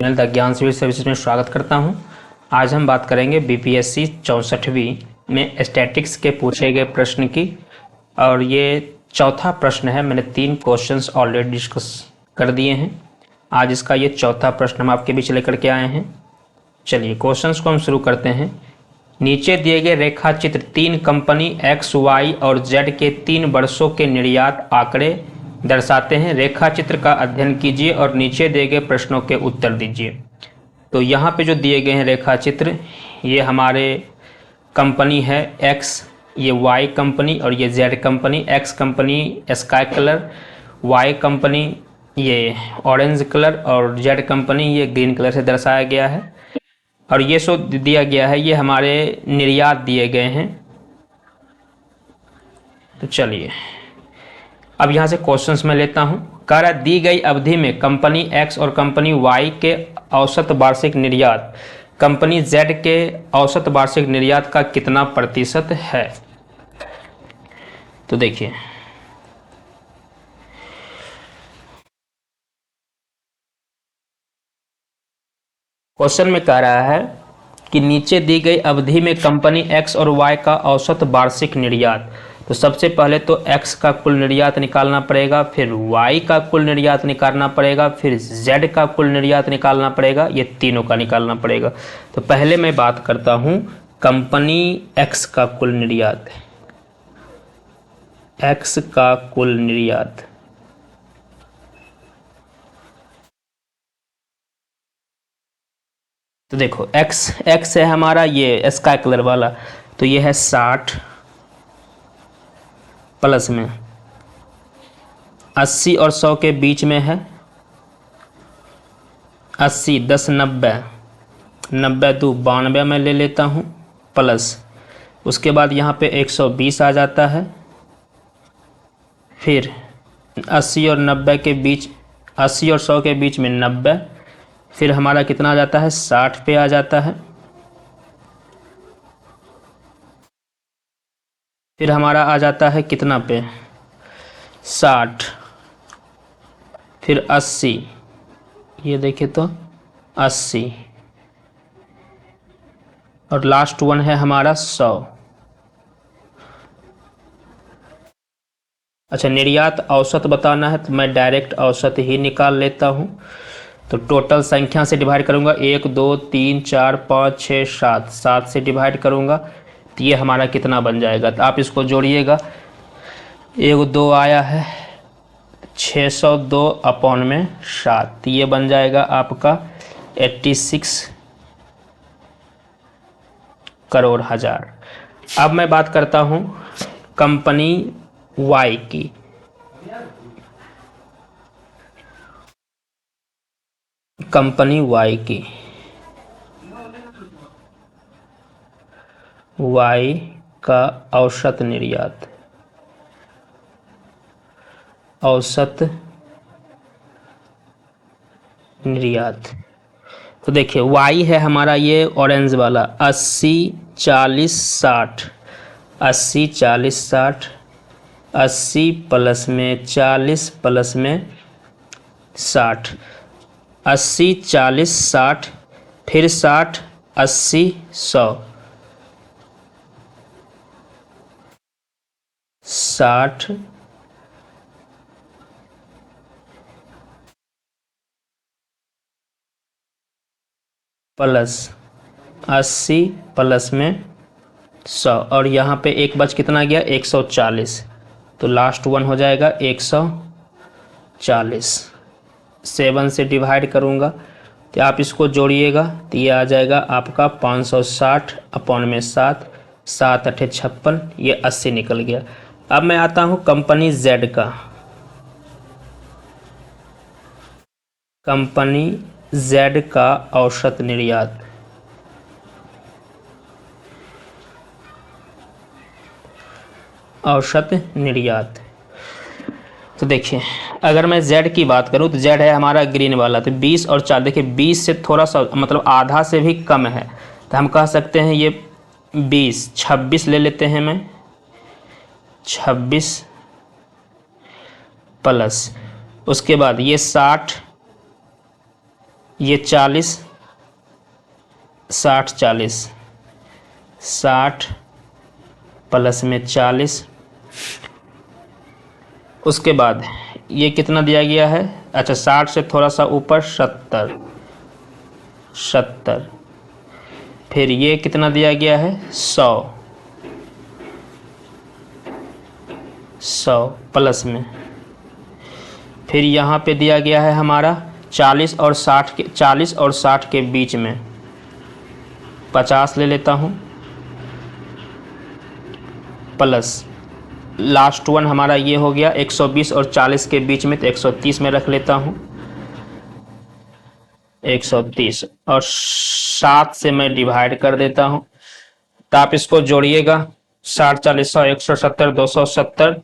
Channel the ज्ञान civil services में स्वागत करता हूं। आज हम बात करेंगे बीपीएससी 64वीं में स्टैटिक्स के पूछे गए प्रश्न की, और ये चौथा प्रश्न है। मैंने 3 क्वेश्चंस ऑलरेडी डिस्कस कर दिए हैं। आज इसका ये चौथा प्रश्न हम आपके बीच लेकर के आए हैं। चलिए क्वेश्चंस को हम शुरू करते हैं। नीचे दिए गए रेखा चित्र 3 कंपनी एक्स, वाई और जेड के 3 वर्षों के निर्यात आंकड़े दर्शाते हैं। रेखा चित्र का अध्ययन कीजिए और नीचे दिए गए प्रश्नों के उत्तर दीजिए। तो यहाँ पे जो दिए गए हैं रेखा चित्र, ये हमारे कंपनी है एक्स, ये वाई कंपनी और ये Z company. X company sky colour, Y company ये ऑरेंज कलर और जेड कंपनी ये ग्रीन कलर से दर्शाया गया है। और ये सो दिया गया है, ये हमारे निर्यात दिए गए हैं। तो चलिए अब यहाँ से क्वेश्चंस में लेता हूँ। कह रहा दी गई अवधि में कंपनी एक्स और कंपनी वाई के औसत वार्षिक निर्यात कंपनी जेड के औसत वार्षिक निर्यात का कितना प्रतिशत है। तो देखिए क्वेश्चन में कह रहा है कि नीचे दी गई अवधि में कंपनी एक्स और वाई का औसत वार्षिक निर्यात। तो सबसे पहले तो x का कुल निर्यात निकालना पड़ेगा, फिर y का कुल निर्यात निकालना पड़ेगा, फिर z का कुल निर्यात निकालना पड़ेगा, ये तीनों का निकालना पड़ेगा। तो पहले मैं बात करता हूँ कंपनी x का कुल निर्यात। x का कुल निर्यात तो देखो x है हमारा ये स्काई कलर वाला, तो ये है 60 प्लस में 80 और 100 के बीच में है 80, 10, 90, 90 2 92 में ले लेता हूँ, प्लस उसके बाद यहाँ पे 120 आ जाता है। फिर 80 और 90 के बीच, 80 और 100 के बीच में 90, फिर हमारा कितना आ जाता है 60 पे आ जाता है। फिर हमारा आ जाता है कितना पे 60, फिर 80, ये देखें तो 80 और लास्ट वन है हमारा 100। अच्छा, निर्यात औसत बताना है तो मैं डायरेक्ट औसत ही निकाल लेता हूँ। तो टोटल संख्या से डिवाइड करूँगा, 1 2 3 4 5 6 7, 7 से डिवाइड करूँगा तो ये हमारा कितना बन जाएगा। तो आप इसको जोड़िएगा, 1 2 आया है 602 अपॉन में 7, तो ये बन जाएगा आपका 86 करोड़ हजार। अब मैं बात करता हूँ कंपनी वाई की। कंपनी वाई की, वाई का औसत निर्यात, औसत निर्यात। तो देखिए वाई है हमारा ये ऑरेंज वाला 80 40 60, 80 40 60, 80 प्लस में 40 प्लस में 60, 80 40 60, फिर 60 80 100, 60 प्लस 80 प्लस में 100, और यहाँ पे एक बच कितना गया 140, तो लास्ट वन हो जाएगा 140। 7 से डिवाइड करूँगा तो आप इसको जोड़िएगा तो ये आ जाएगा आपका 560 अपॉन में 7, 7 8 56, ये 80 निकल गया। अब मैं आता हूँ कंपनी जेड का। कंपनी जेड का औसत निर्यात, औसत निर्यात। तो देखिए अगर मैं जेड की बात करूं तो जेड है हमारा ग्रीन वाला, तो 20 और 4, देखिए 20 से थोड़ा सा मतलब आधा से भी कम है, तो हम कह सकते हैं ये 20, 26 ले लेते हैं। मैं 26 प्लस उसके बाद ये 60, ये 40 60 40, 60 प्लस में 40, उसके बाद ये कितना दिया गया है, अच्छा 60 से थोड़ा सा ऊपर 70, 70, फिर ये कितना दिया गया है 100, 100 प्लस में, फिर यहाँ पे दिया गया है हमारा 40 और 60 के बीच में 50 ले लेता हूँ, प्लस लास्ट वन हमारा ये हो गया 120 और 40 के बीच में, तो 130 में रख लेता हूँ, 130 और 7 से मैं डिवाइड कर देता हूँ। तो आप इसको जोड़िएगा, 60 40 100 170 270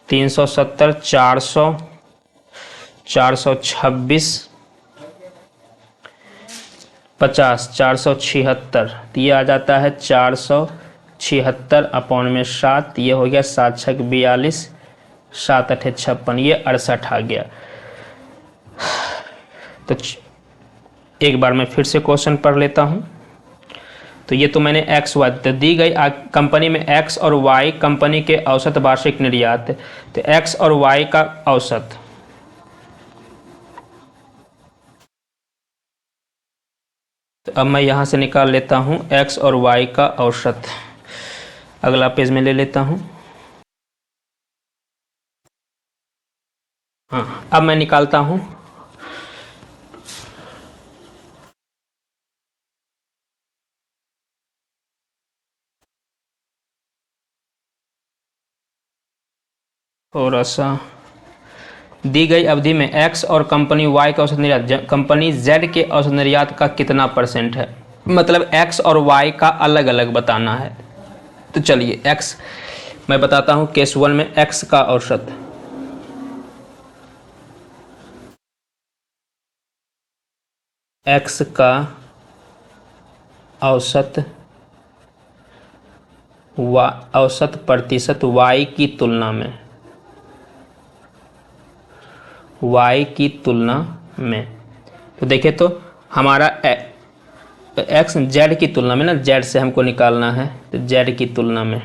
370 400 426 50 476, तो ये आ जाता है 476 अपॉन में 7, ये हो गया 7 छक 42, 7 अठे 56, ये 68 आ गया। तो एक बार मैं फिर से क्वेश्चन पढ़ लेता हूँ। तो ये तो मैंने एक्स वाई तो दी गई कंपनी में एक्स और वाई कंपनी के औसत वार्षिक निर्यात, तो एक्स और वाई का औसत, तो अब मैं यहाँ से निकाल लेता हूँ एक्स और वाई का औसत। अगला पेज में ले लेता हूँ। हाँ, अब मैं निकालता हूँ थोड़ा सा। दी गई अवधि में एक्स और कंपनी वाई का औसत निर्यात कंपनी जेड के औसत निर्यात का कितना % है, मतलब एक्स और वाई का अलग अलग बताना है। तो चलिए एक्स मैं बताता हूँ, केस 1 में एक्स का औसत, एक्स का औसत औसत प्रतिशत वाई की तुलना में, वाई की तुलना में। तो देखें तो हमारा एक्स जेड की तुलना में ना, जेड से हमको निकालना है, तो जेड की तुलना में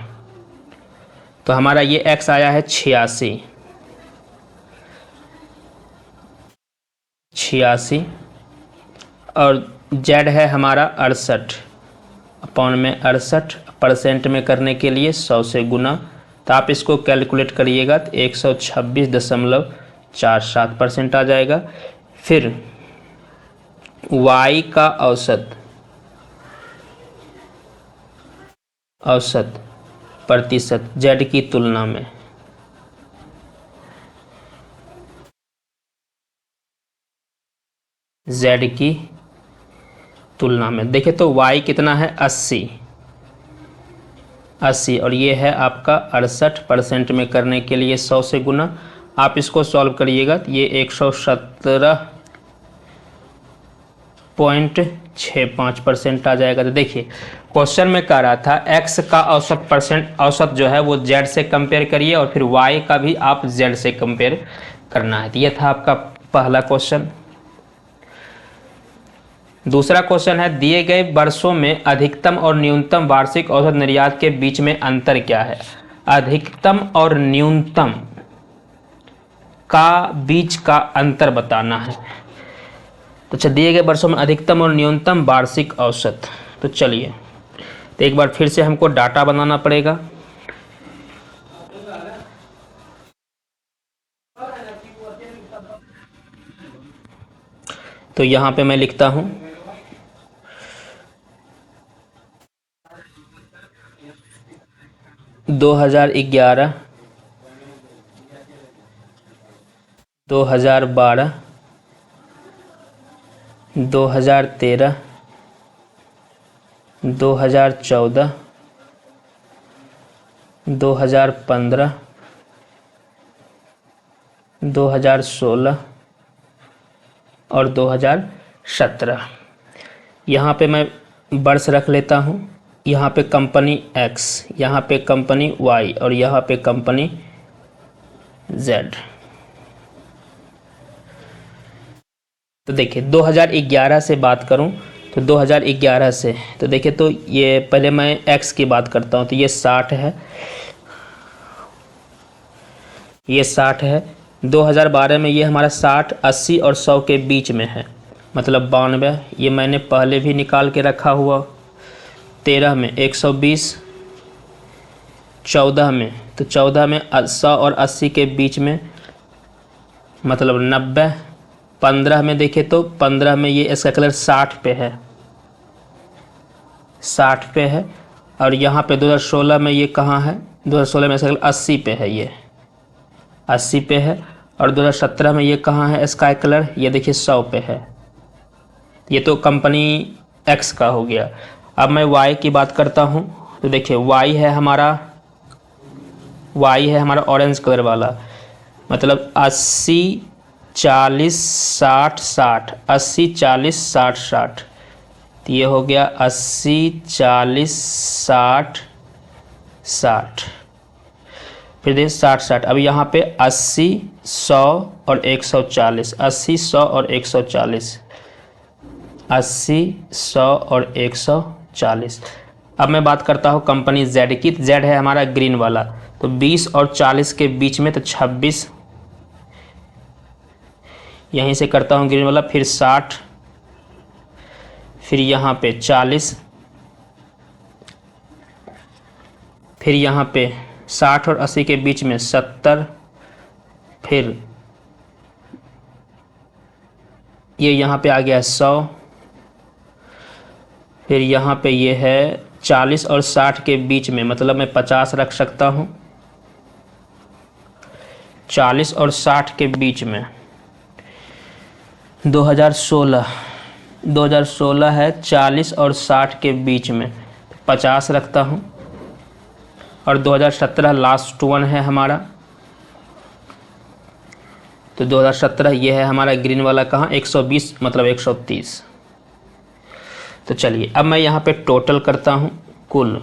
तो हमारा ये एक्स आया है 86, 86 और जेड है हमारा 68, अपॉन में 68% में करने के लिए 100 से गुना, तो आप इसको कैलकुलेट करिएगा तो 126.47% आ जाएगा। फिर y का औसत प्रतिशत z की तुलना में, z की तुलना में देखें तो y कितना है 80 और ये है आपका 68% में करने के लिए 100 से गुना। आप इसको सॉल्व करिएगा तो ये 117.65% आ जाएगा। तो देखिए क्वेश्चन में कह रहा था x का औसत जो है वो z से कंपेयर करिए और फिर y का भी आप z से कंपेयर करना है। तो ये था आपका पहला क्वेश्चन। दूसरा क्वेश्चन है, दिए गए वर्षों में अधिकतम और न्यूनतम वार्षिक औसत निर्यात के बीच में अंतर क्या है। अधिकतम और न्यूनतम का बीच का अंतर बताना है। तो अच्छा, दिए गए वर्षों में अधिकतम और न्यूनतम वार्षिक औसत, तो चलिए तो एक बार फिर से हमको डाटा बनाना पड़ेगा। तो यहाँ पे मैं लिखता हूँ 2011, 2012, 2013, 2014, 2015, 2016 और 2017। यहाँ पे मैं वर्ष रख लेता हूँ, यहाँ पे कंपनी X, यहाँ पे कंपनी Y और यहाँ पे कंपनी Z। तो देखिए 2011 से बात करूं तो 2011 से तो देखिए, तो ये पहले मैं एक्स की बात करता हूं, तो ये 60 है, ये 60 है। 2012 में ये हमारा 60, 80 और 100 के बीच में है, मतलब 92। ये मैंने पहले भी निकाल के रखा हुआ। 13 में 120, 14 में, तो 14 में 100 और 80 के बीच में, मतलब 90। 15 में देखिए तो 15 में ये इसका कलर 60 पे है, 60 पे है। और यहाँ पे 2016 में ये कहाँ है, 2016 में इसका कलर 80 पे है, ये 80 पे है। और 2017 में ये कहाँ है स्काई कलर, ये देखिए 100 पे है। ये तो कंपनी एक्स का हो गया। अब मैं वाई की बात करता हूँ, तो देखिए वाई है हमारा ऑरेंज कलर वाला, मतलब 80, 40, 60, 60, 80, 40, 60, 60। तो ये हो गया 80, 40, 60, 60। फिर देखिए 60, 60। अब यहाँ पे 80, 100 और 140, 80, 100 और 140, 80, 100 और 140। अब मैं बात करता हूँ कंपनी जेड की। जेड है हमारा ग्रीन वाला, तो 20 और 40 के बीच में, तो 26 यहीं से करता हूँ ग्रीन वाला। फिर 60, फिर यहाँ पे 40, फिर यहाँ पे 60 और 80 के बीच में 70, फिर ये यहाँ पे आ गया 100, फिर यहाँ पे ये है 40 और 60 के बीच में, मतलब मैं 50 रख सकता हूँ। 40 और 60 के बीच में 2016 है, 40 और 60 के बीच में 50 रखता हूँ। और 2017 लास्ट वन है हमारा, तो 2017 ये है हमारा ग्रीन वाला, कहाँ 120, मतलब 130। तो चलिए अब मैं यहाँ पे टोटल करता हूँ कुल।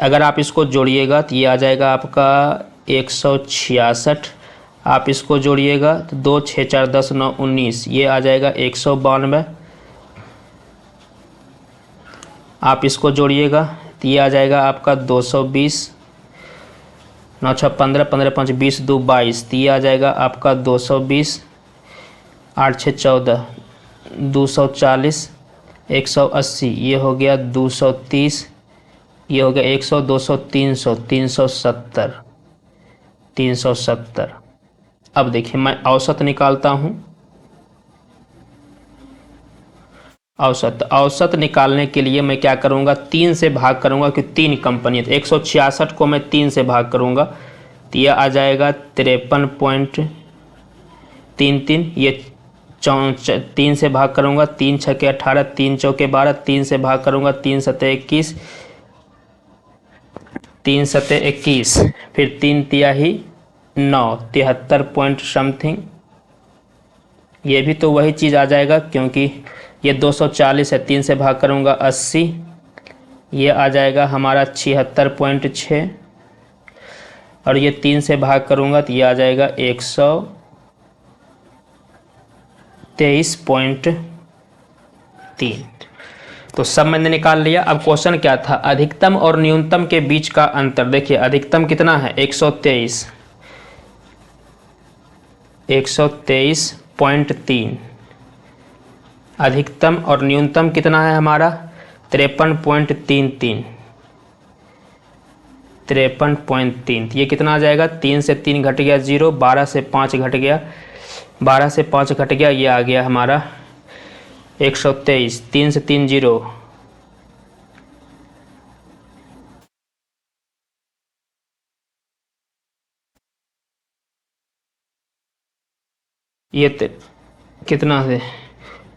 अगर आप इसको जोड़िएगा तो ये आ जाएगा आपका 166। आप इसको जोड़िएगा तो 2, 6, 4, 10, 9, 19, ये आ जाएगा 192। आप इसको जोड़िएगा तो ये आ जाएगा आपका 220। 9, 6, 15, 15, 5, 20, 2, 22, तो ये आ जाएगा आपका 220। 8, 6, 14, 240, 180, ये हो गया 230, ये हो गया 100, 200, 300, 370, 370। अब देखिए मैं औसत निकालता हूँ। औसत निकालने के लिए मैं क्या करूँगा, 3 से भाग करूँगा, कि 3 कंपनी है, तो 166 को मैं 3 से भाग करूँगा, तो यह आ जाएगा 53.33। ये 3 से भाग करूँगा, 3 छके 18, 3 चौके 12, 3 से भाग करूँगा, 3 सते 21, 3 सते 21, फिर 3 तिहाई 9, 73 पॉइंट समथिंग। ये भी तो वही चीज़ आ जाएगा, क्योंकि ये 240 है, 3 से भाग करूँगा 80, ये आ जाएगा हमारा 76.6। और ये 3 से भाग करूँगा तो ये आ जाएगा 123.3। तो सब मैंने निकाल लिया। अब क्वेश्चन क्या था, अधिकतम और न्यूनतम के बीच का अंतर। देखिए अधिकतम कितना है, 123, 123.3। अधिकतम और न्यूनतम कितना है हमारा, 53.33, 53.3। ये कितना आ जाएगा, 3 से 3 घट गया 0, 12 से 5 घट गया, 12 से 5 घट गया, ये आ गया हमारा 123। 3 से 3 0, ये कितना है,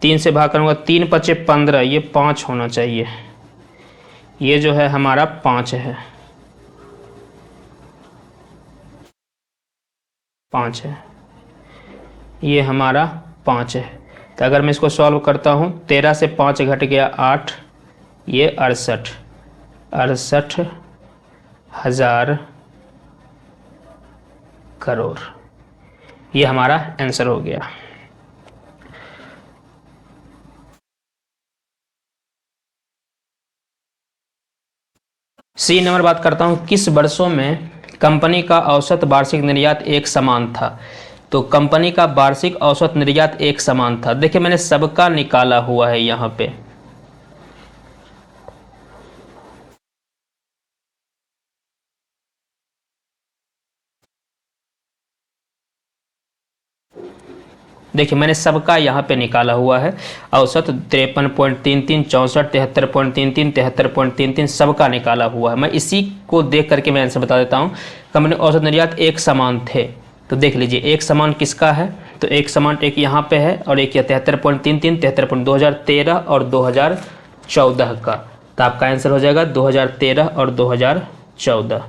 3 से भाग करूँगा, 3 पचे 15, ये 5 होना चाहिए। ये जो है हमारा 5 है, 5 है, ये हमारा 5 है। तो अगर मैं इसको सॉल्व करता हूँ, 13 से 5 घट गया 8, ये 68, 68,000 करोड़। ये हमारा आंसर हो गया। सी नंबर बात करता हूँ, किस वर्षों में कंपनी का औसत वार्षिक निर्यात एक समान था। तो कंपनी का वार्षिक औसत निर्यात एक समान था। देखिए मैंने सबका निकाला हुआ है यहाँ पे। देखिए मैंने सबका यहाँ पे निकाला हुआ है। औसत 53.33, 64, 73.33, 73.33 सबका निकाला हुआ है। मैं इसी को देख करके मैं आंसर बता देता हूँ। कंपनी औसत निर्यात एक समान थे, तो देख लीजिए एक समान किसका है, तो एक समान एक यहाँ पे है और एक 73.33, 2013 और 2014 का। तो आपका आंसर हो जाएगा 2013 और 2014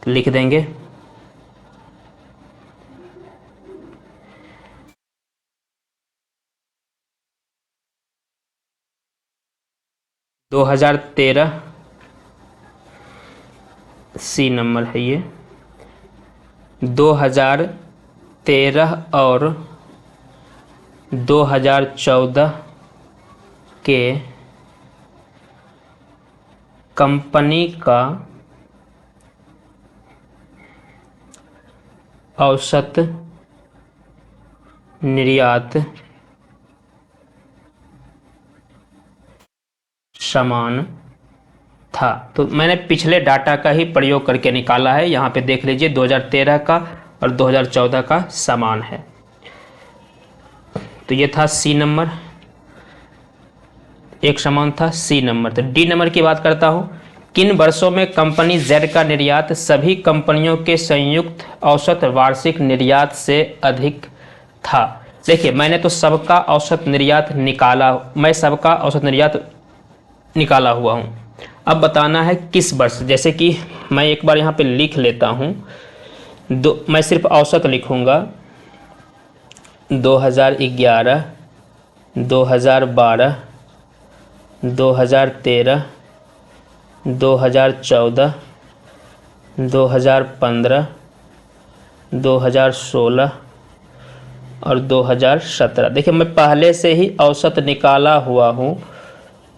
लिख देंगे। 2013 सी नंबर है ये। 2013 और 2014 के कंपनी का औसत निर्यात समान था। तो मैंने पिछले डाटा का ही प्रयोग करके निकाला है। यहाँ पे देख लीजिए 2013 का और 2014 का समान है। तो ये था सी नंबर, एक समान था सी नंबर। तो डी नंबर की बात करता हूँ, किन वर्षों में कंपनी जेड का निर्यात सभी कंपनियों के संयुक्त औसत वार्षिक निर्यात से अधिक था। देखिए मैंने तो सबका औसत निर्यात निकाला, मैं सबका औसत निर्यात निकाला हुआ हूँ। अब बताना है किस वर्ष। जैसे कि मैं एक बार यहाँ पे लिख लेता हूँ, मैं सिर्फ औसत लिखूँगा। 2011, 2012, 2013, 2014, 2015, 2016 और 2017। देखिए मैं पहले से ही औसत निकाला हुआ हूँ,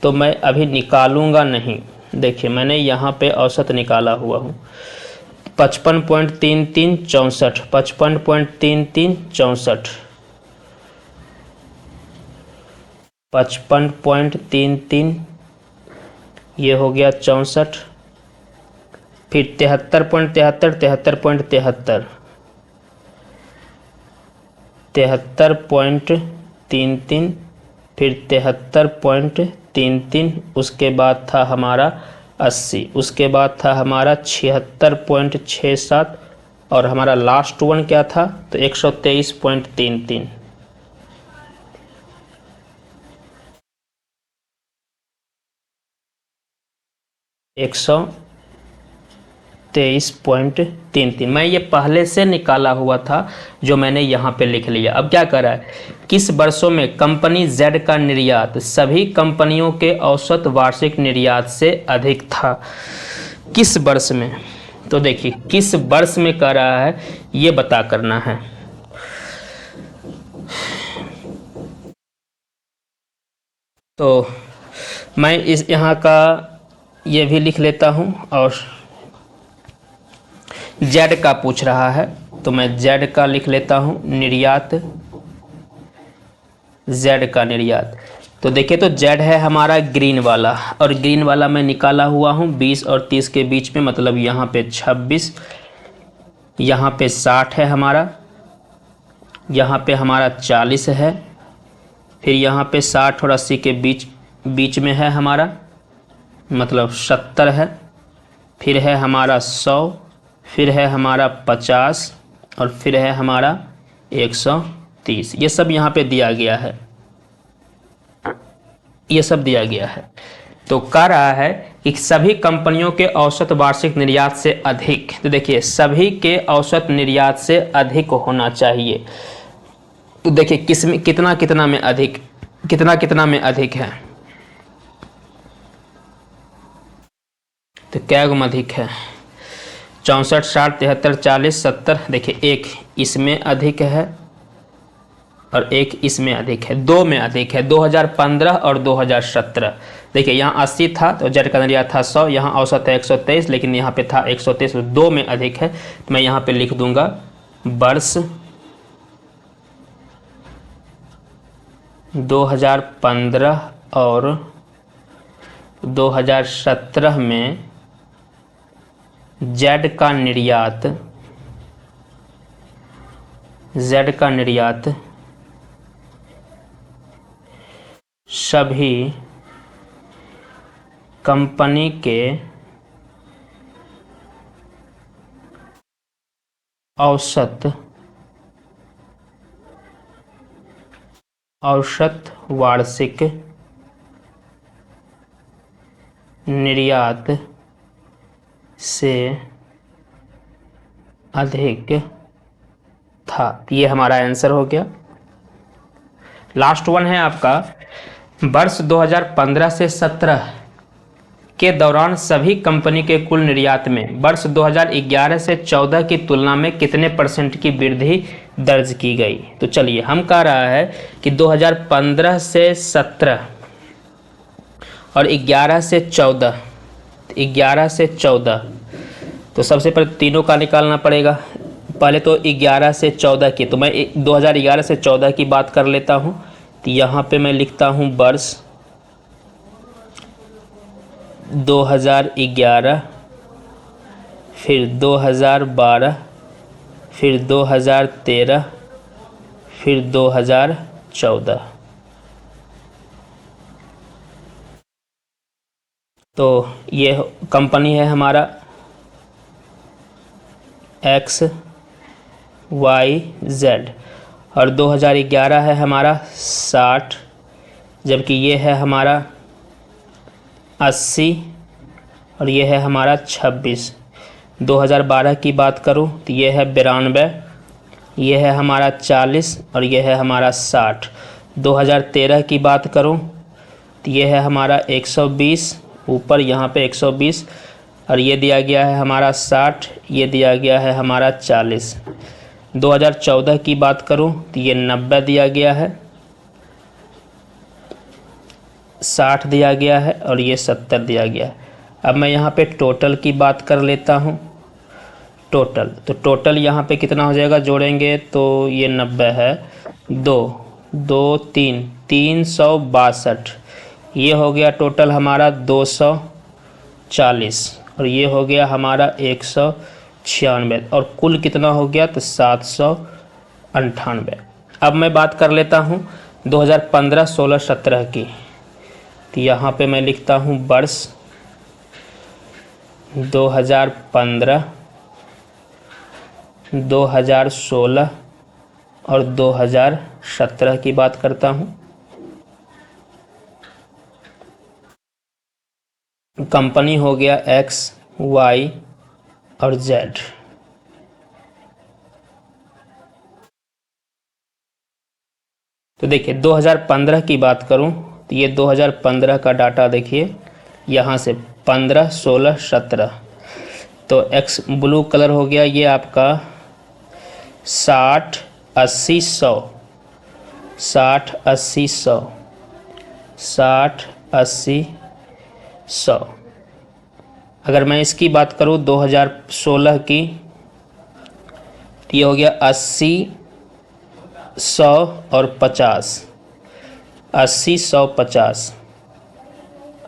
तो मैं अभी निकालूंगा नहीं। देखिए मैंने यहाँ पे औसत निकाला हुआ हूँ 55.33 64, 55.33 64, 55.33 ये हो गया 64, फिर 73.73, 73.73, 73.33, फिर 73.33, उसके बाद था हमारा 80, उसके बाद था हमारा 76.67 और हमारा लास्ट वन क्या था, तो 123.33। एक 123.33 मैं ये पहले से निकाला हुआ था, जो मैंने यहाँ पे लिख लिया। अब क्या करा है, किस वर्षों में कंपनी जेड का निर्यात सभी कंपनियों के औसत वार्षिक निर्यात से अधिक था। किस वर्ष में, तो देखिए किस वर्ष में कर रहा है ये बता करना है। तो मैं इस यहाँ का ये भी लिख लेता हूँ, और जेड का पूछ रहा है तो मैं जेड का लिख लेता हूँ, निर्यात, जेड का निर्यात। तो देखिए तो जेड है हमारा ग्रीन वाला, और ग्रीन वाला मैं निकाला हुआ हूँ 20 और 30 के बीच में, मतलब यहाँ पे 26, यहाँ पे 60 है हमारा, यहाँ पे हमारा 40 है, फिर यहाँ पे 60 और 80 के बीच में है हमारा, मतलब 70 है, फिर है हमारा 100, फिर है हमारा 50 और फिर है हमारा 130। ये सब यहाँ पे दिया गया है, ये सब दिया गया है। तो कह रहा है कि सभी कंपनियों के औसत वार्षिक निर्यात से अधिक, तो देखिए सभी के औसत निर्यात से अधिक होना चाहिए। तो देखिए किसमें कितना कितना में अधिक, कितना कितना में अधिक है, तो क्या गुम अधिक है, 64, 60, 73, 40, 70। देखिए एक इसमें अधिक है और एक इसमें अधिक है, दो में अधिक है, 2015 और 2017। देखिए यहाँ 80 था तो जेड का निर्यात था 100, यहाँ औसत है 123, लेकिन यहाँ पे था 123, तो दो में अधिक है। तो मैं यहाँ पे लिख दूंगा वर्ष 2015 और 2017 में जेड का निर्यात सभी कंपनी के औसत वार्षिक निर्यात से अधिक था। ये हमारा आंसर हो गया। लास्ट वन है आपका, वर्ष 2015 से 17 के दौरान सभी कंपनी के कुल निर्यात में वर्ष 2011 से 14 की तुलना में कितने % की वृद्धि दर्ज की गई। तो चलिए, हम कह रहा है कि 2015 से 17 और 11 से 14, तो सबसे पहले तीनों का निकालना पड़ेगा। पहले तो 11 से 14 की, तो मैं 2011 से 14 की बात कर लेता हूँ। तो यहाँ पे मैं लिखता हूँ वर्ष 2011, फिर 2012, फिर 2013, फिर 2014। तो ये कंपनी है हमारा XYZ, और 2011 है हमारा 60, जबकि ये है हमारा 80 और ये है हमारा 26। 2012 की बात करूँ तो ये है 92, ये है हमारा 40 और ये है हमारा 60। 2013 की बात करूँ तो ये है हमारा 120, ऊपर यहाँ पे 120, और ये दिया गया है हमारा 60, ये दिया गया है हमारा 40। 2014 की बात करूँ तो ये 90 दिया गया है, 60 दिया गया है और ये 70 दिया गया है। अब मैं यहाँ पे टोटल की बात कर लेता हूँ। तो टोटल यहाँ पे कितना हो जाएगा, जोड़ेंगे तो ये 90 है, 362, ये हो गया टोटल हमारा 240, और ये हो गया हमारा 196, और कुल कितना हो गया तो 798। अब मैं बात कर लेता हूँ 2015, 16, 17 की। तो यहाँ पे मैं लिखता हूँ वर्ष 2015, 2016 और 2017 की बात करता हूँ। कंपनी हो गया X, Y और Z। तो देखिए 2015 की बात करूं तो ये 2015 का डाटा देखिए, यहाँ से 15, 16, 17। तो X ब्लू कलर हो गया, ये आपका 60, 80, 100, 60, 80, 100, 60, 80, 100। अगर मैं इसकी बात करूं 2016 की, तो ये हो गया 80, 100 और 50, 80, 100, 50,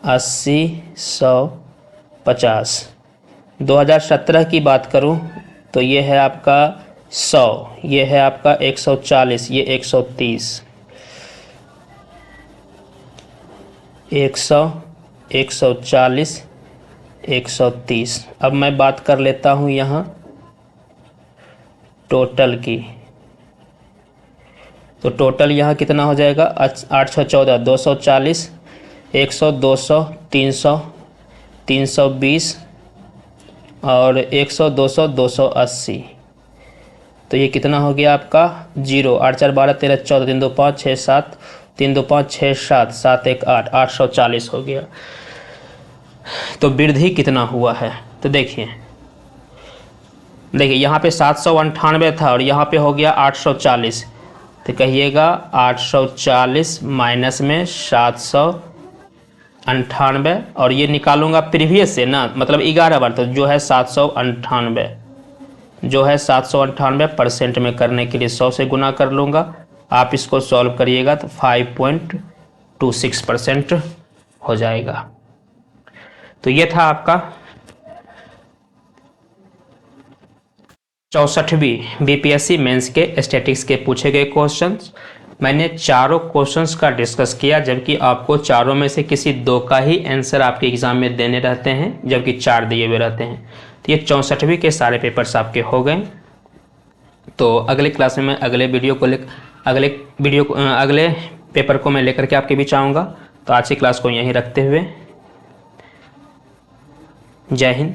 80, 100, 50। 2017 की बात करूं तो ये है आपका 100, ये है आपका 140, ये 130, 100, 140, 130। अब मैं बात कर लेता हूँ यहाँ टोटल की। तो टोटल यहाँ कितना हो जाएगा, 814, 240, 100, 200, 300, 320 और 100, 200, 280। तो ये कितना हो गया आपका 0, 8, 4, 12, 13, 14, 3, 2, 5, 6, 7, 3, 2, 5, 6, 7, 7, 1, 8, 840 हो गया। तो वृद्धि कितना हुआ है, तो देखिए यहाँ पे 798 था और यहाँ पे हो गया 840। तो कहिएगा 840 माइनस में 798, और ये निकालूंगा प्रीवियस से ना, मतलब 11 बार, तो जो है 798, जो है 798% में करने के लिए 100 से गुना कर लूँगा। आप इसको सॉल्व करिएगा तो 5.26% हो जाएगा। तो ये था आपका 64वीं बीपीएससी मेंस के स्टैटिक्स के पूछे गए क्वेश्चंस। मैंने चारों क्वेश्चंस का डिस्कस किया, जबकि आपको चारों में से किसी 2 का ही आंसर आपके एग्जाम में देने रहते हैं, जबकि 4 दिए हुए रहते हैं। तो ये 64वीं के सारे पेपर्स आपके हो गए। तो अगले क्लास में मैं अगले पेपर को मैं लेकर के आपके बीच आऊँगा। तो आज की क्लास को यहीं रखते हुए जय हिंद,